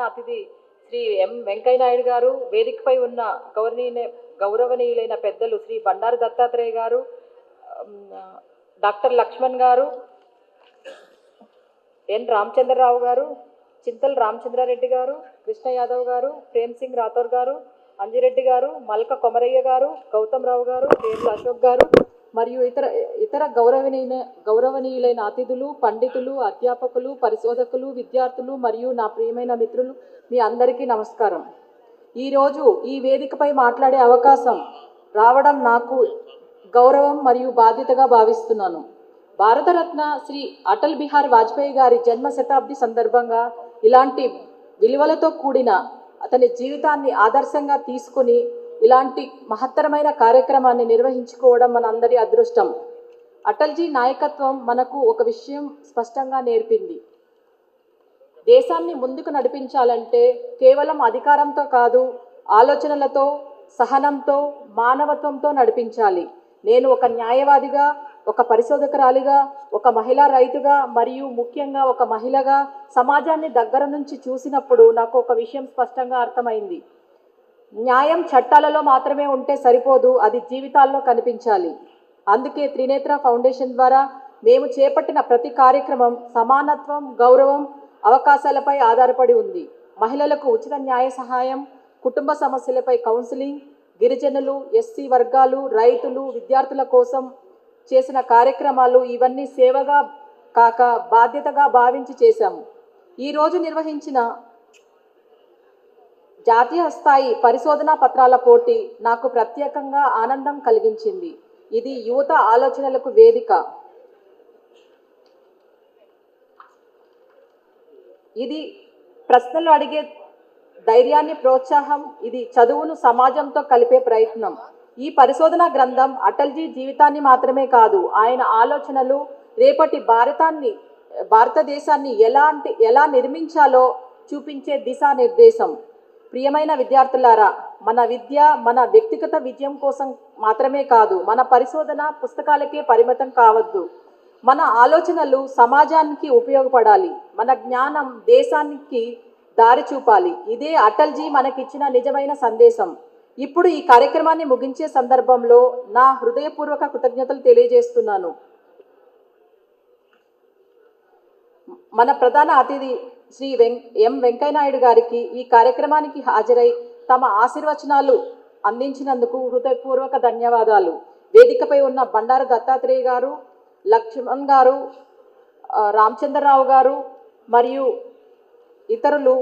అతిథి శ్రీ ఎం వెంకయ్య నాయుడు గారు, వేదికపై ఉన్న గౌరవనీయులైన పెద్దలు శ్రీ బండారు దత్తాత్రేయ గారు, డాక్టర్ లక్ష్మణ్ గారు, ఎన్ రామచంద్రరావు గారు, చింతల్ రామచంద్రారెడ్డి గారు, కృష్ణ యాదవ్ గారు, ప్రేమ్ సింగ్ రాథోర్ గారు, అంజిరెడ్డి గారు, మల్క కొమరయ్య గారు, గౌతమ్ రావు గారు, పేర్ల అశోక్ గారు మరియు ఇతర గౌరవనీయులైన అతిథులు, పండితులు, అధ్యాపకులు, పరిశోధకులు, విద్యార్థులు మరియు నా ప్రియమైన మిత్రులు మీ అందరికీ నమస్కారం. ఈరోజు ఈ వేదికపై మాట్లాడే అవకాశం రావడం నాకు గౌరవం మరియు బాధ్యతగా భావిస్తున్నాను. భారతరత్న శ్రీ అటల్ బిహారీ వాజ్పేయి గారి జన్మ శతాబ్ది సందర్భంగా ఇలాంటి విలువలతో కూడిన అతని జీవితాన్ని ఆదర్శంగా తీసుకుని ఇలాంటి మహత్తరమైన కార్యక్రమాన్ని నిర్వహించుకోవడం మన అందరి అదృష్టం. అటల్జీ నాయకత్వం మనకు ఒక విషయం స్పష్టంగా నేర్పింది. దేశాన్ని ముందుకు నడిపించాలంటే కేవలం అధికారంతో కాదు, ఆలోచనలతో, సహనంతో, మానవత్వంతో నడిపించాలి. నేను ఒక న్యాయవాదిగా, ఒక పరిశోధకురాలిగా, ఒక మహిళా రైతుగా మరియు ముఖ్యంగా ఒక మహిళగా సమాజాన్ని దగ్గర నుంచి చూసినప్పుడు నాకు ఒక విషయం స్పష్టంగా అర్థమైంది. న్యాయం చట్టాలలో మాత్రమే ఉంటే సరిపోదు, అది జీవితాల్లో కనిపించాలి. అందుకే త్రినేత్ర ఫౌండేషన్ ద్వారా మేము చేపట్టిన ప్రతి కార్యక్రమం సమానత్వం, గౌరవం, అవకాశాలపై ఆధారపడి ఉంది. మహిళలకు ఉచిత న్యాయ సహాయం, కుటుంబ సమస్యలపై కౌన్సిలింగ్, గిరిజనులు, ఎస్సీ వర్గాలు, రైతులు, విద్యార్థుల కోసం చేసిన కార్యక్రమాలు ఇవన్నీ సేవగా కాక బాధ్యతగా భావించి చేశాము. ఈరోజు నిర్వహించిన జాతీయ స్థాయి పరిశోధనా పత్రాల పోటీ నాకు ప్రత్యేకంగా ఆనందం కలిగించింది. ఇది యువత ఆలోచనలకు వేదిక. ఇది ప్రశ్నలు అడిగే ధైర్యాన్ని ప్రోత్సాహం, ఇది చదువును సమాజంతో కలిపే ప్రయత్నం. ఈ పరిశోధన గ్రంథం అటల్జీ జీవితాన్ని మాత్రమే కాదు, ఆయన ఆలోచనలు రేపటి భారతదేశాన్ని ఎలా నిర్మించాలో చూపించే దిశానిర్దేశం. ప్రియమైన విద్యార్థులారా, మన విద్య మన వ్యక్తిగత విజయం కోసం మాత్రమే కాదు, మన పరిశోధన పుస్తకాలకే పరిమితం కావద్దు. మన ఆలోచనలు సమాజానికి ఉపయోగపడాలి, మన జ్ఞానం దేశానికి దారి చూపాలి. ఇదే అటల్జీ మనకిచ్చిన నిజమైన సందేశం. ఇప్పుడు ఈ కార్యక్రమాన్ని ముగించే సందర్భంలో నా హృదయపూర్వక కృతజ్ఞతలు తెలియజేస్తున్నాను. మన ప్రధాన అతిథి శ్రీ ఎం వెంకయ్య నాయుడు గారికి ఈ కార్యక్రమానికి హాజరై తమ ఆశీర్వచనాలు అందించినందుకు హృదయపూర్వక ధన్యవాదాలు. వేదికపై ఉన్న బండారు దత్తాత్రేయ గారు, లక్ష్మణ్ గారు, రామచంద్రరావు గారు మరియు ఇతరులు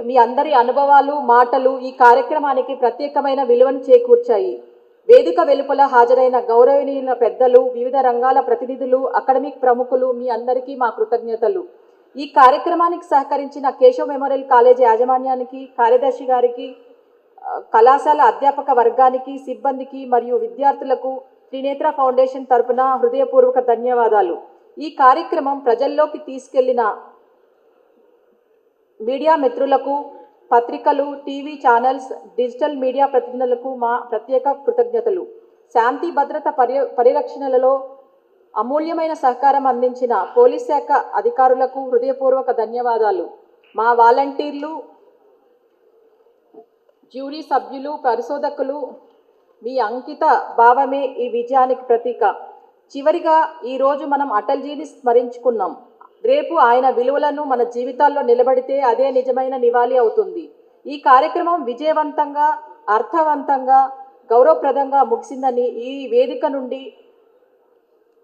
మీ అందరి అనుభవాలు, మాటలు ఈ కార్యక్రమానికి ప్రత్యేకమైన విలువను చేకూర్చాయి. వేదిక వెలుపల హాజరైన గౌరవనీయుల పెద్దలు, వివిధ రంగాల ప్రతినిధులు, అకాడమిక్ ప్రముఖులు మీ అందరికీ మా కృతజ్ఞతలు. ఈ కార్యక్రమానికి సహకరించిన కేశవ్ మెమోరియల్ కాలేజ్ యాజమాన్యానికి, కార్యదర్శి గారికి, కళాశాల అధ్యాపక వర్గానికి, సిబ్బందికి మరియు విద్యార్థులకు త్రినేత్ర ఫౌండేషన్ తరపున హృదయపూర్వక ధన్యవాదాలు. ఈ కార్యక్రమం ప్రజల్లోకి తీసుకెళ్లిన మీడియా మిత్రులకు, పత్రికలు, టీవీ ఛానల్స్, డిజిటల్ మీడియా ప్రతినిధులకు మా ప్రత్యేక కృతజ్ఞతలు. శాంతి భద్రత పరిరక్షణలలో అమూల్యమైన సహకారం అందించిన పోలీస్ శాఖ అధికారులకు హృదయపూర్వక ధన్యవాదాలు. మా వాలంటీర్లు, జ్యూరీ సభ్యులు, పరిశోధకులు మీ అంకిత భావమే ఈ విజయానికి ప్రతీక. చివరిగా ఈరోజు మనం అటల్జీని స్మరించుకున్నాం. రేపు ఆయన విలువలను మన జీవితాల్లో నిలబడితే అదే నిజమైన నివాళి అవుతుంది. ఈ కార్యక్రమం విజయవంతంగా, అర్థవంతంగా, గౌరవప్రదంగా ముగిసిందని ఈ వేదిక నుండి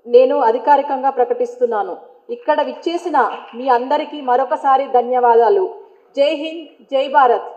నేను అధికారికంగా ప్రకటిస్తున్నాను. ఇక్కడ విచ్చేసిన మీ అందరికీ మరొకసారి ధన్యవాదాలు. జై హింద్, జై భారత్.